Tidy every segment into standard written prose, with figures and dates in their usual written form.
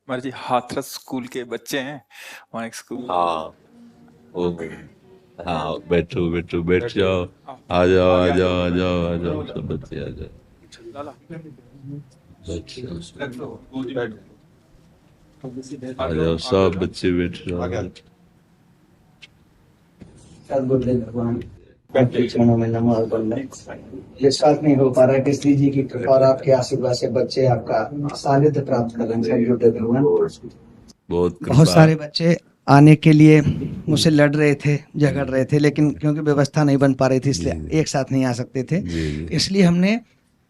हमारे जी हाथरस स्कूल के बच्चे हैं। वहाँ एक स्कूल। हाँ। ओ। हाँ, बैठो बैठो, बैठ जाओ। आओ, आ जाओ आ आगे आ जाओ आ जाओ। जाओ आ जाओ, सब बच्चे आ जाओ। लाला बैठ जाओ, बैठ आ आगे जाओ, आओ, आगे आ सब जाओ। बच्चे बैठ जाओ। सदबुद्धि भगवान आपके चरणों में नमो और वंदन। विश्वास नहीं हो पा रहा है कि श्री जी की कृपा और आपके आशीर्वाद से बच्चे आपका सानिध्य प्राप्त कर रहे हैं। सदबुद्धि भगवान। बहुत बहुत कृपा। सारे बच्चे आने के लिए मुझसे लड़ रहे थे, झगड़ रहे थे, लेकिन क्योंकि व्यवस्था नहीं बन पा रही थी जी इसलिए एक साथ नहीं आ सकते थे। जी जी इसलिए हमने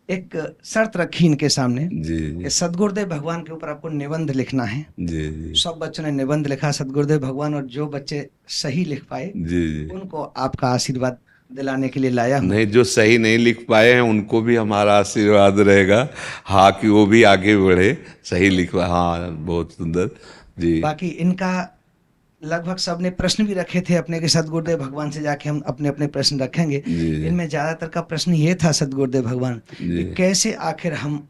एक शर्त रखी इनके सामने जी कि जी सदगुरुदेव भगवान के ऊपर आपको निबंध लिखना है। जी जी सब बच्चों ने निबंध लिखा सदगुरुदेव भगवान, और जो बच्चे सही लिख पाए जी जी। उनको आपका आशीर्वाद दिलाने के लिए लाया हूँ। नहीं, जो सही नहीं लिख पाए हैं उनको भी हमारा आशीर्वाद रहेगा। हाँ, कि वो भी आगे बढ़े, सही लिखवा। हाँ, बहुत सुंदर। जी बाकी इनका लगभग सबने प्रश्न भी रखे थे अपने के सदगुरुदेव भगवान से जाके हम अपने अपने प्रश्न रखेंगे। जी इनमें ज्यादातर का प्रश्न ये था सदगुरुदेव भगवान जी कि कैसे आखिर हम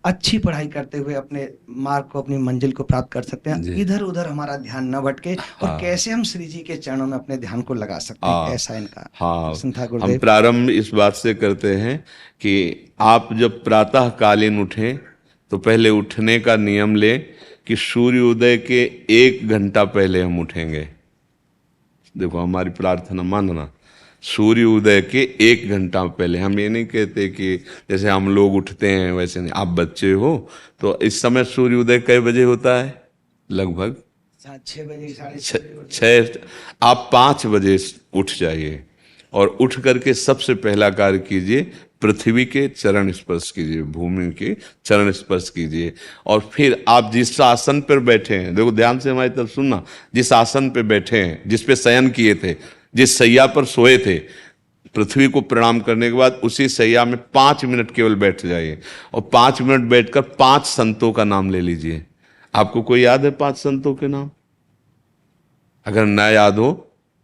अच्छी पढ़ाई करते हुए अपने मार्ग को, अपनी मंजिल को प्राप्त कर सकते हैं, जी। इधर उधर हमारा ध्यान न भटके, और हाँ कैसे हम श्री जी के चरणों में अपने ध्यान को लगा सकते हैं। हाँ ऐसा इनका हाँ। प्रश्न था हम गुरुदेव। प्रारंभ इस बात से करते हैं कि आप जब प्रातः कालीन उठें तो पहले उठने का नियम लें कि सूर्योदय के 1 घंटा पहले हम उठेंगे। देखो, हमारी प्रार्थना मानना, सूर्य उदय के 1 घंटा पहले। हम ये नहीं कहते कि जैसे हम लोग उठते हैं वैसे नहीं। आप बच्चे हो तो इस समय सूर्य उदय कई बजे होता है? लगभग 6 बजे, साढ़े छ, 6 बजे होता है। छः। आप 5 बजे उठ जाइए और उठ करके सबसे पहला कार्य कीजिए, पृथ्वी के चरण स्पर्श कीजिए, भूमि के चरण स्पर्श कीजिए। और फिर आप जिस आसन पर बैठे हैं, देखो ध्यान से हमारी तरफ सुनना, जिस आसन पे बैठे हैं, जिस पे शयन किए थे, जिस सैया पर सोए थे, पृथ्वी को प्रणाम करने के बाद उसी सैया में 5 मिनट केवल बैठ जाइए। और 5 मिनट बैठकर 5 संतों का नाम ले लीजिए। आपको कोई याद है 5 संतों के नाम? अगर ना याद हो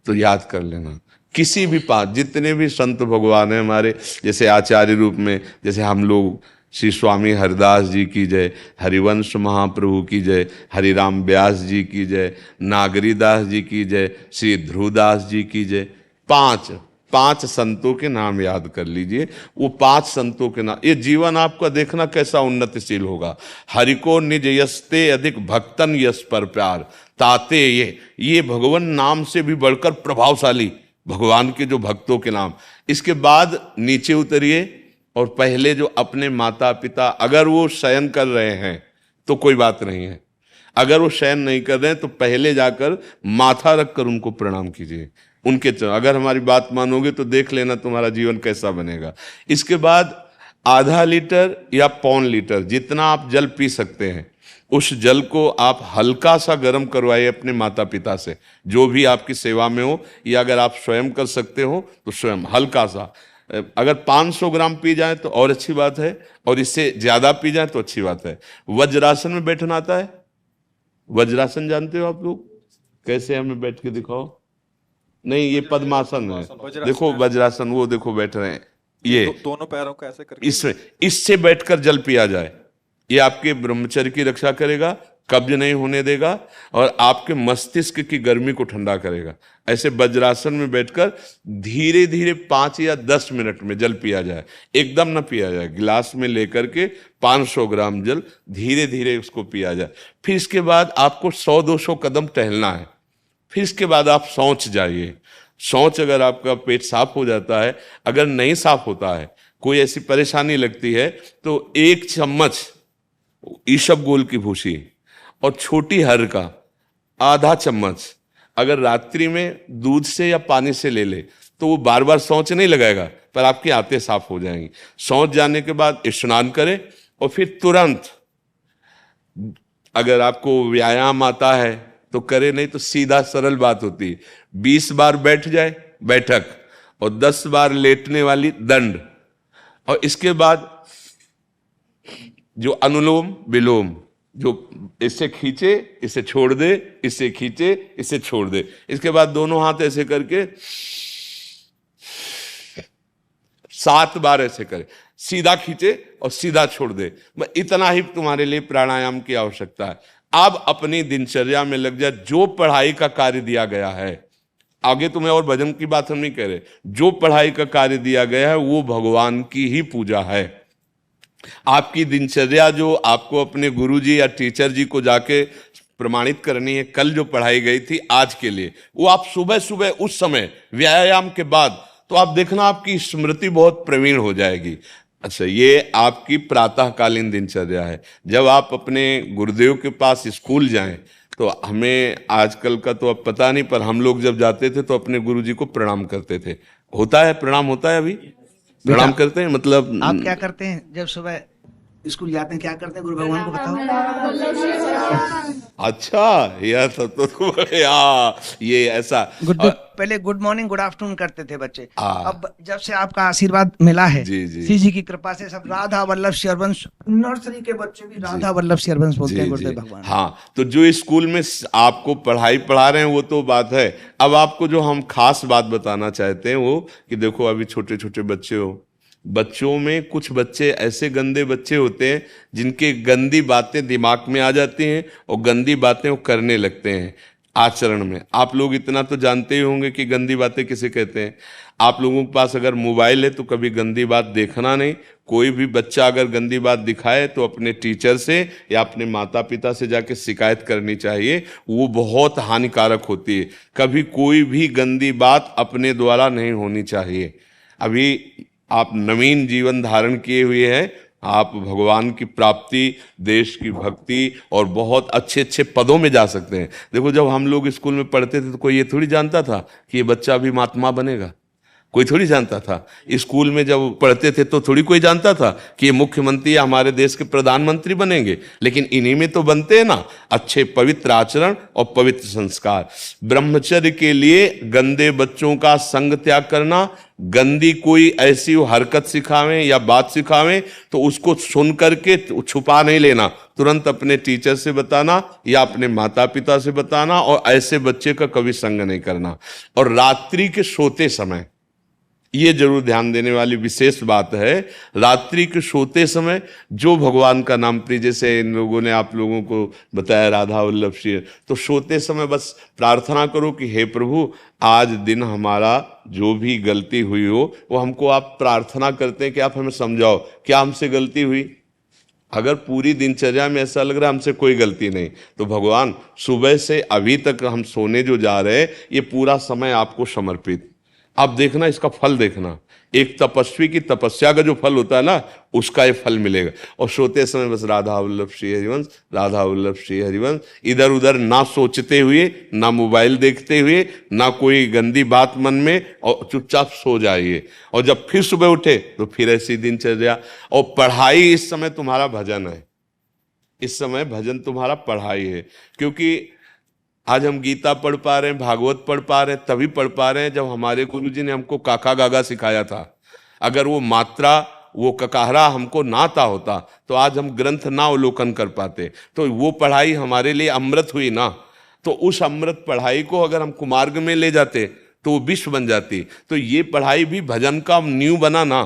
तो याद कर लेना। किसी भी पांच, जितने भी संत भगवान हैं हमारे, जैसे आचार्य रूप में, जैसे हम लोग, श्री स्वामी हरिदास जी की जय, हरिवंश महाप्रभु की जय, हरिराम व्यास जी की जय, नागरीदास जी की जय, श्री ध्रुवदास जी की जय। पांच पांच संतों के नाम याद कर लीजिए। वो 5 संतों के नाम, ये जीवन आपका देखना कैसा उन्नतिशील होगा। हरि को निज यस्ते अधिक भक्तन यस पर प्यार ताते ये भगवान नाम से भी बढ़कर प्रभावशाली भगवान के जो भक्तों के नाम। इसके बाद नीचे उतरिए और पहले जो अपने माता पिता, अगर वो शयन कर रहे हैं तो कोई बात नहीं है। अगर वो शयन नहीं कर रहे हैं तो पहले जाकर माथा रखकर उनको प्रणाम कीजिए। उनके चरण, अगर हमारी बात मानोगे तो देख लेना तुम्हारा जीवन कैसा बनेगा। इसके बाद आधा लीटर या 1.25 लीटर जितना आप जल पी सकते हैं, उस जल को आप हल्का सा गर्म करवाइए अपने माता पिता से, जो भी आपकी सेवा में हो, या अगर आप स्वयं कर सकते हो तो स्वयं हल्का सा। अगर 500 ग्राम पी जाए तो और अच्छी बात है, और इससे ज्यादा पी जाए तो अच्छी बात है। वज्रासन में बैठना आता है? वज्रासन जानते हो आप लोग? कैसे, हमें बैठ के दिखाओ। नहीं, ये पद्मासन है। वज्रासन देखो है। वज्रासन, वो देखो बैठ रहे हैं ये ये। दोनों पैरों को ऐसे करके। इसमें, इससे बैठकर जल पिया जाए, ये आपके ब्रह्मचर्य की रक्षा करेगा, कब्ज नहीं होने देगा, और आपके मस्तिष्क की गर्मी को ठंडा करेगा। ऐसे वज्रासन में बैठकर धीरे धीरे 5 या 10 मिनट में जल पिया जाए। एकदम ना पिया जाए, गिलास में लेकर के 500 ग्राम जल धीरे धीरे उसको पिया जाए। फिर इसके बाद आपको 100-200 कदम टहलना है। फिर इसके बाद आप शौच जाइए। शौच, अगर आपका पेट साफ हो जाता है, अगर नहीं साफ होता है, कोई ऐसी परेशानी लगती है, तो 1 चम्मच ईसबगोल की भूसी और छोटी हर का आधा चम्मच अगर रात्रि में दूध से या पानी से ले ले तो वो बार बार शौच नहीं लगाएगा, पर आपकी आंतें साफ हो जाएंगी। शौच जाने के बाद स्नान करें और फिर तुरंत, अगर आपको व्यायाम आता है तो करे, नहीं तो सीधा सरल बात होती है, 20 बार बैठ जाए बैठक, और 10 बार लेटने वाली दंड। और इसके बाद जो अनुलोम विलोम, जो इससे खींचे इसे छोड़ दे, इससे खींचे इसे छोड़ दे। इसके बाद दोनों हाथ ऐसे करके 7 बार ऐसे करे, सीधा खींचे और सीधा छोड़ दे। इतना ही तुम्हारे लिए प्राणायाम की आवश्यकता है। अब अपनी दिनचर्या में लग जा, जो पढ़ाई का कार्य दिया गया है, आगे तुम्हें और भजन की बात हम नहीं कह रहे, जो पढ़ाई का कार्य दिया गया है वो भगवान की ही पूजा है। आपकी दिनचर्या जो आपको अपने गुरुजी या टीचर जी को जाके प्रमाणित करनी है, कल जो पढ़ाई गई थी आज के लिए, वो आप सुबह सुबह उस समय व्यायाम के बाद, तो आप देखना आपकी स्मृति बहुत प्रवीण हो जाएगी। अच्छा, ये आपकी प्रातःकालीन दिनचर्या है। जब आप अपने गुरुदेव के पास स्कूल जाएं, तो हमें आजकल का तो अब पता नहीं, पर हम लोग जब जाते थे तो अपने गुरुजी को प्रणाम करते थे। होता है प्रणाम, होता है अभी प्रणाम करते हैं, मतलब आप क्या करते हैं जब सुबह स्कूल जाते हैं, क्या करते हैं गुरु भगवान को बताओ। अच्छा, यह सब तो ये ऐसा पहले गुड मॉर्निंग गुड आफ्टरनून करते थे बच्चे। हाँ। अब जब से आपका आशीर्वाद मिला है जी, जी। श्री जी की कृपा से, सब राधा वल्लभ शेरवंश, नर्सरी के बच्चे भी राधा वल्लभ शेरवंश बोलते हैं गुरुदेव भगवान। हाँ, तो जो स्कूल में आपको पढ़ाई पढ़ा रहे हैं वो तो बात है। अब आपको जो हम खास बात बताना चाहते हैं वो कि देखो, अभी छोटे छोटे बच्चे हो, बच्चों में कुछ बच्चे ऐसे गंदे बच्चे होते हैं जिनके गंदी बातें दिमाग में आ जाती हैं और गंदी बातें वो करने लगते हैं आचरण में। आप लोग इतना तो जानते ही होंगे कि गंदी बातें किसे कहते हैं। आप लोगों के पास अगर मोबाइल है तो कभी गंदी बात देखना नहीं। कोई भी बच्चा अगर गंदी बात दिखाए तो अपने टीचर से या अपने माता पिता से जाके शिकायत करनी चाहिए, वो बहुत हानिकारक होती है। कभी कोई भी गंदी बात अपने द्वारा नहीं होनी चाहिए। अभी आप नवीन जीवन धारण किए हुए हैं, आप भगवान की प्राप्ति, देश की भक्ति और बहुत अच्छे अच्छे पदों में जा सकते हैं। देखो, जब हम लोग स्कूल में पढ़ते थे तो कोई ये थोड़ी जानता था कि ये बच्चा अभी महात्मा बनेगा, कोई थोड़ी जानता था। स्कूल में जब पढ़ते थे तो थोड़ी कोई जानता था कि ये मुख्यमंत्री या हमारे देश के प्रधानमंत्री बनेंगे, लेकिन इन्हीं में तो बनते हैं ना अच्छे पवित्र आचरण और पवित्र संस्कार। ब्रह्मचर्य के लिए गंदे बच्चों का संग त्याग करना, गंदी कोई ऐसी हरकत सिखावें या बात सिखावें तो उसको सुन करके छुपा नहीं लेना, तुरंत अपने टीचर से बताना या अपने माता पिता से बताना, और ऐसे बच्चे का कभी संग नहीं करना। और रात्रि के सोते समय ये जरूर ध्यान देने वाली विशेष बात है, रात्रि के सोते समय जो भगवान का नाम प्रिय, जैसे इन लोगों ने आप लोगों को बताया राधा वल्लभ श्री, तो सोते समय बस प्रार्थना करो कि हे प्रभु, आज दिन हमारा जो भी गलती हुई हो वो हमको आप प्रार्थना करते हैं कि आप हमें समझाओ क्या हमसे गलती हुई। अगर पूरी दिनचर्या में ऐसा लग रहा है हमसे कोई गलती नहीं, तो भगवान सुबह से अभी तक हम सोने जो जा रहे हैं ये पूरा समय आपको समर्पित। आप देखना, इसका फल देखना, एक तपस्वी की तपस्या का जो फल होता है ना, उसका ये फल मिलेगा। और सोते समय बस राधा वल्लभ श्री हरिवंश, राधा वल्लभ श्री हरिवंश, इधर उधर ना सोचते हुए, ना मोबाइल देखते हुए, ना कोई गंदी बात मन में, और चुपचाप सो जाइए। और जब फिर सुबह उठे तो फिर ऐसी दिनचर्या। और पढ़ाई, इस समय तुम्हारा भजन है, इस समय भजन तुम्हारा पढ़ाई है। क्योंकि आज हम गीता पढ़ पा रहे हैं, भागवत पढ़ पा रहे हैं, तभी पढ़ पा रहे हैं जब हमारे गुरुजी ने हमको काका गागा सिखाया था। अगर वो मात्रा, वो ककाहरा हमको ना आता होता तो आज हम ग्रंथ ना अवलोकन कर पाते। तो वो पढ़ाई हमारे लिए अमृत हुई ना। तो उस अमृत पढ़ाई को अगर हम कुमार्ग में ले जाते तो वो विश्व बन जाती। तो ये पढ़ाई भी भजन का न्यू बना ना,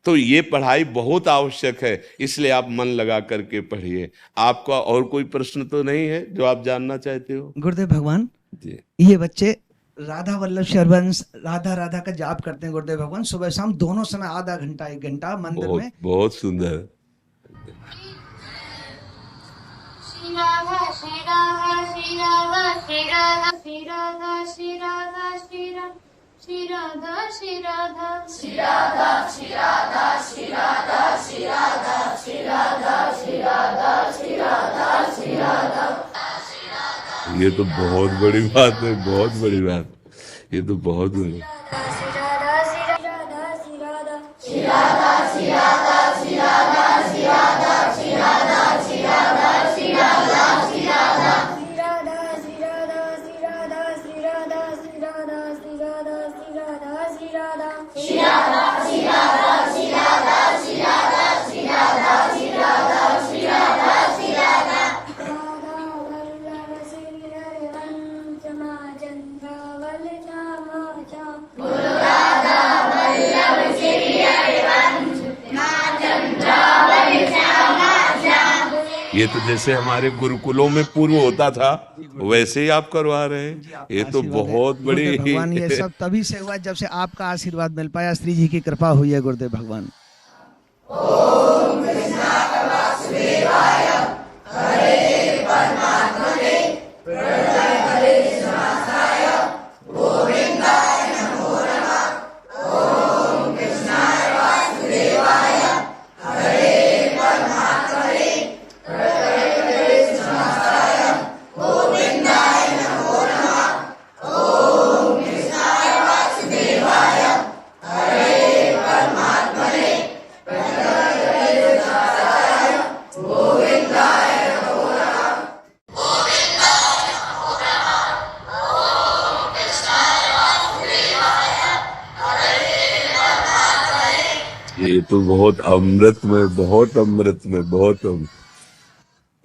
तो ये पढ़ाई बहुत आवश्यक है, इसलिए आप मन लगा करके पढ़िए। आपका और कोई प्रश्न तो नहीं है जो आप जानना चाहते हो? गुरुदेव भगवान जी, ये बच्चे राधा वल्लभ शेरवंश, राधा राधा का जाप करते हैं गुरुदेव भगवान, सुबह शाम दोनों समय, आधा घंटा 1 घंटा मंदिर में। बहुत सुंदर। श्री राधा श्री राधा श्री राधा श्री राधा श्री राधा श्री राधा श्री राधा श्री राधा श्री राधा श्री राधा श्री राधा श्री राधा श्री राधा श्री राधा श्री राधा श्री राधा श्री राधा। ये तो बहुत बड़ी बात है, बहुत बड़ी बात, ये तो बहुत बड़ी। ये तो जैसे हमारे गुरुकुलों में पूर्व होता था वैसे ही आप करवा रहे हैं। ये तो बहुत बड़ी गुरुदेव भगवान, ये सब तभी से हुआ जब से आपका आशीर्वाद मिल पाया, श्री जी की कृपा हुई है गुरुदेव भगवान। ये तो बहुत अमृत में, बहुत अमृत में, बहुत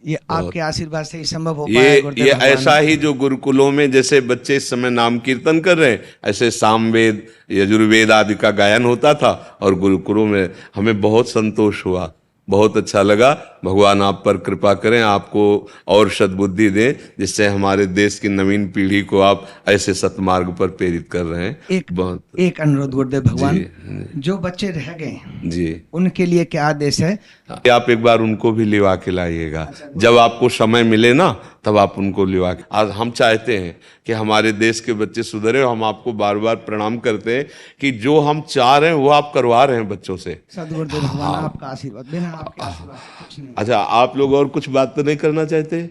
ये आपके आशीर्वाद से ही संभव हो पाया है ये गुरुदेव ये भगवान। ऐसा ही जो गुरुकुलों में जैसे बच्चे इस समय नाम कीर्तन कर रहे हैं, ऐसे सामवेद यजुर्वेद आदि का गायन होता था और गुरुकुलों में हमें बहुत संतोष हुआ, बहुत अच्छा लगा। भगवान आप पर कृपा करें, आपको और सद्बुद्धि दें, जिससे हमारे देश की नवीन पीढ़ी को आप ऐसे सतमार्ग पर प्रेरित कर रहे हैं। एक अनुरोध गुरुदेव भगवान, जो बच्चे रह गए जी, उनके लिए क्या आदेश है? आप एक बार उनको भी लिवा के लाइएगा, जब आपको समय मिले ना तब आप उनको लिवा के। आज हम चाहते हैं कि हमारे देश के बच्चे सुधरे, हम आपको बार बार प्रणाम करते हैं कि जो हम चाह रहे हैं वो आप करवा रहे हैं बच्चों से। सदगुरुदेव भगवान आपका आशीर्वाद, बिना आपके आशीर्वाद से कुछ नहीं। अच्छा, आप लोग और कुछ बात तो नहीं करना चाहते?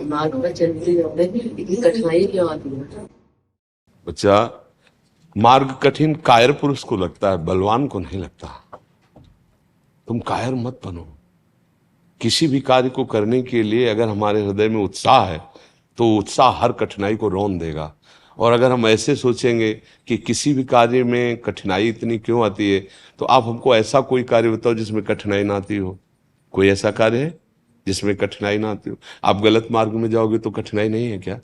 मार्ग पर चलते इतनी कठिनाई क्यों आती है? बच्चा, मार्ग कठिन कायर पुरुष को लगता है, बलवान को नहीं लगता। तुम कायर मत बनो। किसी भी कार्य को करने के लिए अगर हमारे हृदय में उत्साह है तो उत्साह हर कठिनाई को रौंद देगा। और अगर हम ऐसे सोचेंगे कि किसी भी कार्य में कठिनाई इतनी क्यों आती है, तो आप हमको ऐसा कोई कार्य बताओ जिसमें कठिनाई ना आती हो। कोई ऐसा कार्य है जिसमें कठिनाई ना आती हो? आप गलत मार्ग में जाओगे तो कठिनाई नहीं है क्या?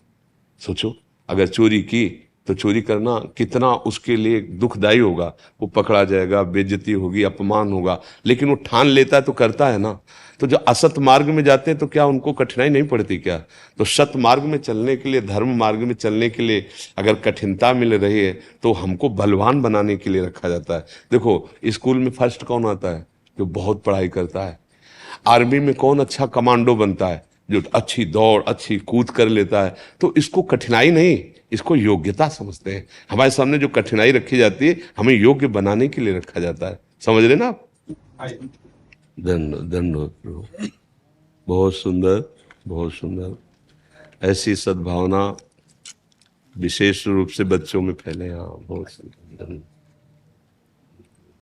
सोचो, अगर चोरी की तो चोरी करना कितना उसके लिए दुखदायी होगा। वो पकड़ा जाएगा, बेइज्जती होगी, अपमान होगा, लेकिन वो ठान लेता है तो करता है ना। तो जो असत मार्ग में जाते हैं तो क्या उनको कठिनाई नहीं पड़ती क्या? तो सत मार्ग में चलने के लिए, धर्म मार्ग में चलने के लिए अगर कठिनता मिल रही है तो हमको बलवान बनाने के लिए रखा जाता है। देखो, स्कूल में फर्स्ट कौन आता है? जो बहुत पढ़ाई करता है। आर्मी में कौन अच्छा कमांडो बनता है? जो अच्छी दौड़, अच्छी कूद कर लेता है। तो इसको कठिनाई नहीं, इसको योग्यता समझते हैं। हमारे सामने जो कठिनाई रखी जाती है, हमें योग्य बनाने के लिए रखा जाता है। समझ रहे ना आप? धन्यवाद। बहुत सुंदर, बहुत सुंदर। ऐसी सद्भावना विशेष रूप से बच्चों में फैले। हाँ, बहुत सुंदर।